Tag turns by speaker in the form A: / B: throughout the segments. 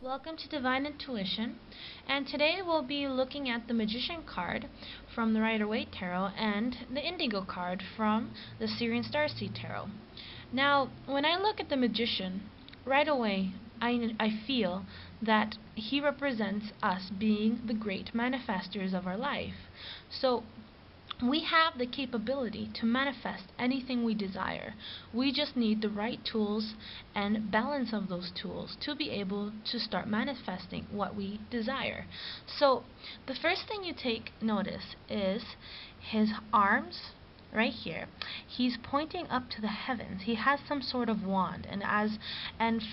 A: Welcome to Divine Intuition, and today we'll be looking at the Magician card from the Rider-Waite Tarot and the Indigo card from the Sirian Starseed Tarot. Now, when I look at the Magician, right away I feel that he represents us being the great manifestors of our life. So we have the capability to manifest anything we desire. We just need the right tools and balance of those tools to be able to start manifesting what we desire. So the first thing you take notice is his arms right here. He's pointing up to the heavens. He has some sort of wand, and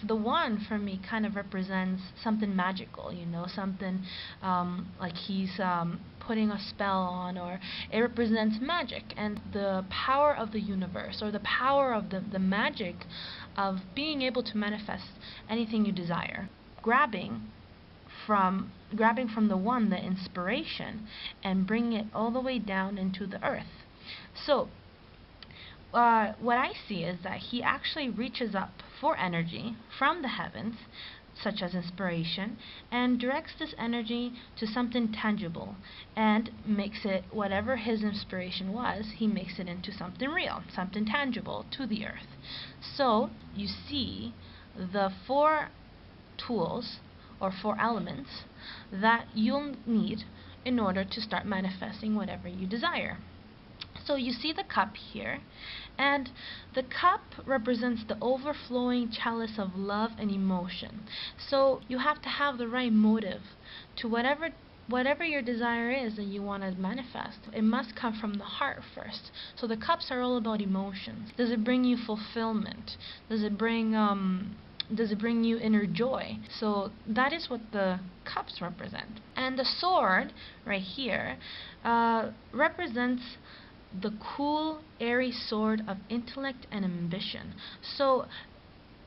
A: the wand for me kind of represents something magical, something like he's putting a spell on, or it represents magic and the power of the universe, or the power of the magic of being able to manifest anything you desire. Grabbing from the one, the inspiration, and bringing it all the way down into the earth. So what I see is that he actually reaches up for energy from the heavens, such as inspiration, and directs this energy to something tangible and makes it, whatever his inspiration was, he makes it into something real, something tangible to the earth. So you see the four tools or four elements that you'll need in order to start manifesting whatever you desire. So you see the cup here, and the cup represents the overflowing chalice of love and emotion. So you have to have the right motive to whatever your desire is that you want to manifest. It must come from the heart first. So the cups are all about emotions. Does it bring you fulfillment? Does it bring you inner joy? So that is what the cups represent. And the sword right here represents the cool, airy sword of intellect and ambition. So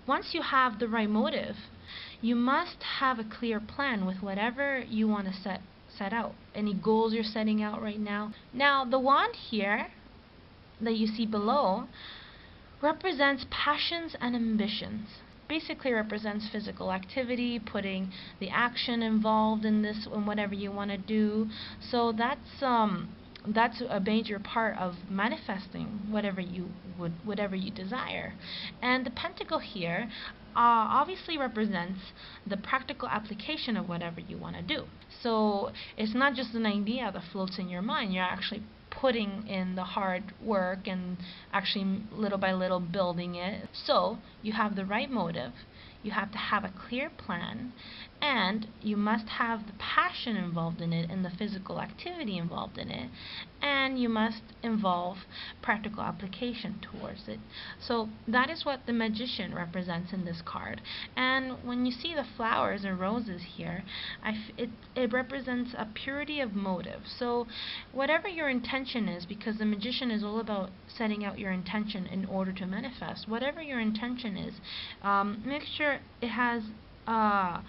A: once you have the right motive, you must have a clear plan with whatever you want to set out. Any goals you're setting out right now. Now, the wand here that you see below represents passions and ambitions. Basically represents physical activity, putting the action involved in this, in whatever you want to do. So that's a major part of manifesting whatever you desire. And the pentacle here obviously represents the practical application of whatever you want to do. So it's not just an idea that floats in your mind. You're actually putting in the hard work and actually little by little building it. So you have the right motive, you have to have a clear plan, and you must have the passion involved in it and the physical activity involved in it, and you must involve practical application towards it. So that is what the Magician represents in this card. And when you see the flowers and roses here, it represents a purity of motive. So whatever your intention is, because the Magician is all about setting out your intention in order to manifest, whatever your intention is, make sure it has a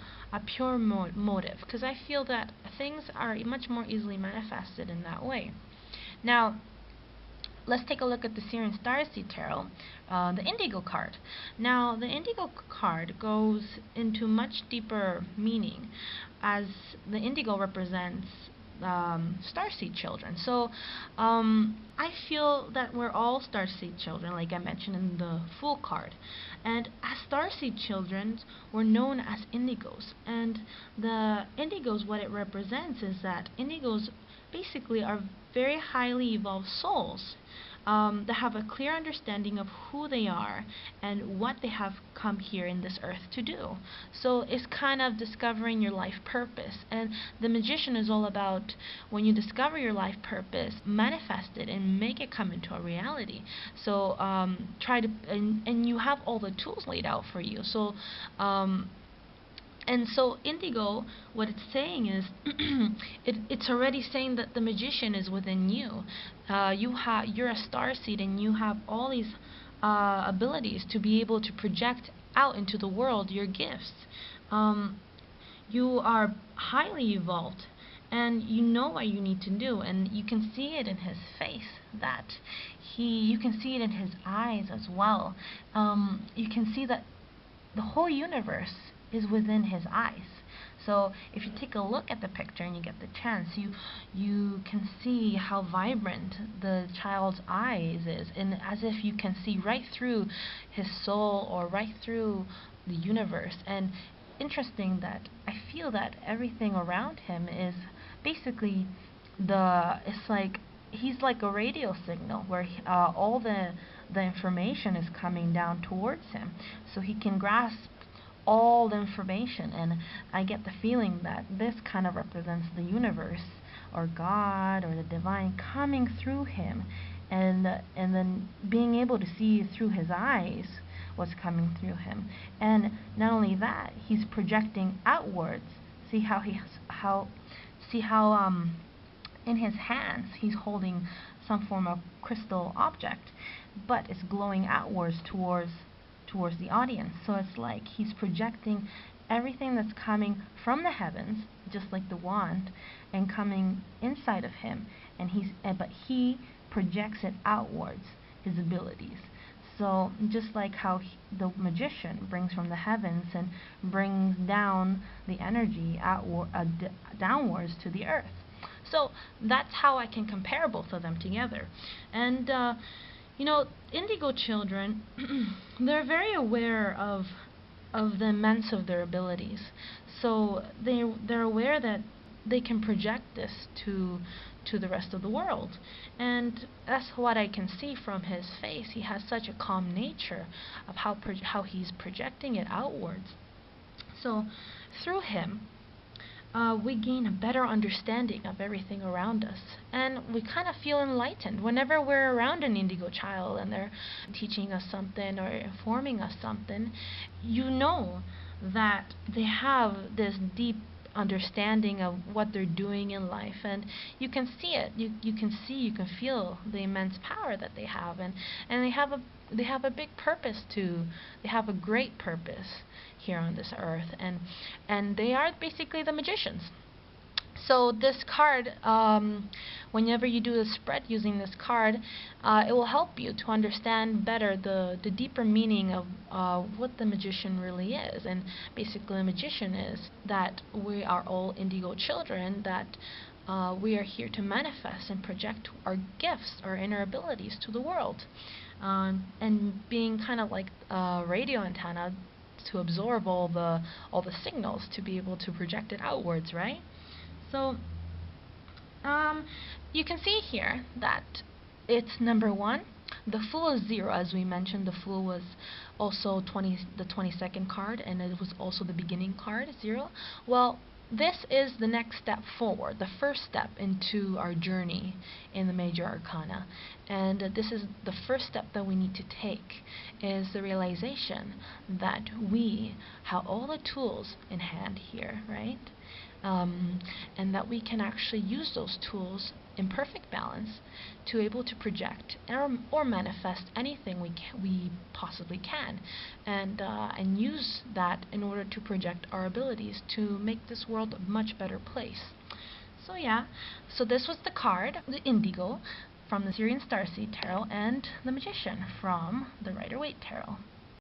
A: pure motive, because I feel that things are much more easily manifested in that way. Now, let's take a look at the Sirian Starseed Tarot, the Indigo card. Now, the Indigo card goes into much deeper meaning, as the Indigo represents Starseed children. So I feel that we're all Starseed children, like I mentioned in the Fool card. And as Starseed children, we're known as Indigos. And the Indigos, what it represents is that Indigos basically are very highly evolved souls that have a clear understanding of who they are and what they have come here in this earth to do. So it's kind of discovering your life purpose. And the Magician is all about, when you discover your life purpose, manifest it and make it come into a reality. So and you have all the tools laid out for you. So and so Indigo, what it's saying is, it's already saying that the Magician is within you. You're a starseed, and you have all these abilities to be able to project out into the world your gifts. You are highly evolved, and you know what you need to do, and you can see it in his face, that you can see it in his eyes as well. You can see that the whole universe is within his eyes. So if you take a look at the picture and you get the chance, you can see how vibrant the child's eyes is, and as if you can see right through his soul or right through the universe. And interesting that I feel that everything around him is basically it's like he's like a radio signal where all the information is coming down towards him, so he can grasp all the information. And I get the feeling that this kind of represents the universe or God or the divine coming through him, and then being able to see through his eyes what's coming through him. And not only that, he's projecting outwards. See how in his hands he's holding some form of crystal object, but it's glowing outwards towards the audience. So it's like he's projecting everything that's coming from the heavens, just like the wand, and coming inside of him, and but he projects it outwards, his abilities. So just like how the magician brings from the heavens and brings down the energy downwards to the earth. So that's how I can compare both of them together. And Indigo children, they're very aware of the immense of their abilities. So they're aware that they can project this to the rest of the world. And that's what I can see from his face. He has such a calm nature of how he's projecting it outwards. So through him, we gain a better understanding of everything around us, and we kind of feel enlightened whenever we're around an Indigo child and they're teaching us something or informing us something. You know that they have this deep understanding of what they're doing in life, and you can see it. You can feel the immense power that they have, and they have a big purpose too. They have a great purpose here on this earth, and they are basically the magicians. So this card, whenever you do a spread using this card, it will help you to understand better the deeper meaning of what the magician really is. And basically the magician is that we are all Indigo children, that we are here to manifest and project our gifts, our inner abilities to the world. And being kind of like a radio antenna to absorb all the signals to be able to project it outwards, right? So you can see here that it's number 1. The Fool is 0, as we mentioned. The Fool was also the 22nd card, and it was also the beginning card, 0. Well, this is the next step forward, the first step into our journey in the major arcana. And this is the first step that we need to take, is the realization that we have all the tools in hand here, right? And that we can actually use those tools in perfect balance to able to project or manifest anything we possibly can, and use that in order to project our abilities to make this world a much better place. So yeah, so this was the card, the Indigo from the Sirian Starseed Tarot, and the Magician from the Rider-Waite Tarot.